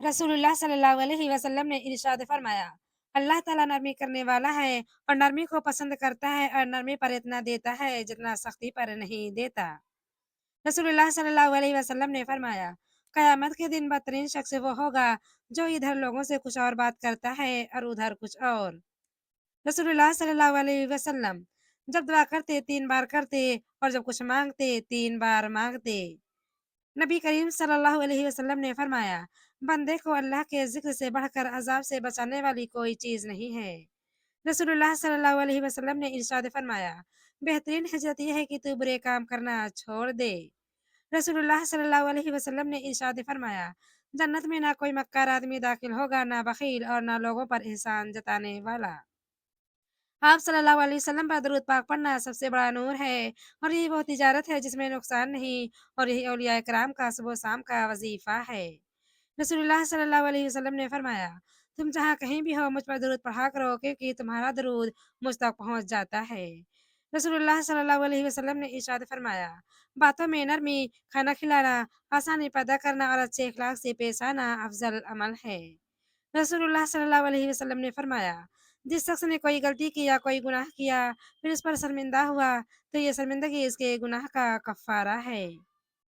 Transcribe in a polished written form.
रसूलुल्लाह सल्लल्लाहु अलैहि वसल्लम ने इरशाद फरमाया, अल्लाह ताला नरमी करने वाला है और नरमी को पसंद करता है और नरमी पर इतना देता है जितना सख्ती पर नहीं देता। रसूलुल्लाह सल्लल्लाहु अलैहि वसल्लम ने फरमाया, कयामत के दिन बदतरीन शख्स वो होगा जो इधर लोगों से कुछ और बात करता है और उधर कुछ और। रसूलुल्लाह सल्लल्लाहु अलैहि वसल्लम जब दुआ करते 3 बार करते और जब कुछ मांगते 3 बार मांगते। नबी करीम सल्लल्लाहु अलैहि वसल्लम ने फरमाया, बंदे को अल्लाह के ज़िक्र से बढ़कर अज़ाब से बचाने वाली कोई चीज़ नहीं है। रसूलुल्लाह सल्लल्लाहु अलैहि वसल्लम ने इरशाद फरमाया, बेहतरीन हिजरत ये है कि तू बुरे काम करना छोड़ दे। रसूलुल्लाह सल्लल्लाहु अलैहि वसल्लम ने इरशाद फरमाया, जन्नत में ना कोई मक्कार आदमी दाखिल होगा, ना बख़ील और ना लोगों पर एहसान जताने वाला। आप सल्लल्लाहु अलैहि वसल्लम पर दरूद पाक पढ़ना सबसे बड़ा नूर है और ये वो तिजारत है जिसमें नुकसान नहीं और यही औलिया किराम का सुबह शाम का वजीफा है। रसूलुल्लाह सल्लल्लाहु अलैहि वसल्लम ने फरमाया, तुम जहाँ कहीं भी हो मुझ पर दरूद पढ़ा करो क्योंकि तुम्हारा दरूद मुझ तक पहुँच जाता है। रसूलुल्लाह सल्लल्लाहु अलैहि वसल्लम ने इरशाद फरमाया, बातों में नरमी, खाना खिलाना, आसानी पैदा करना और अच्छे अखलाक से पेश आना अफजल अमल है। रसूलुल्लाह सल्लल्लाहु अलैहि वसल्लम ने फरमाया, जिस शख्स ने कोई गलती की या कोई गुनाह किया, फिर उस पर शर्मिंदा हुआ, तो ये शर्मिंदगी इसके गुनाह का कफ़ारा है।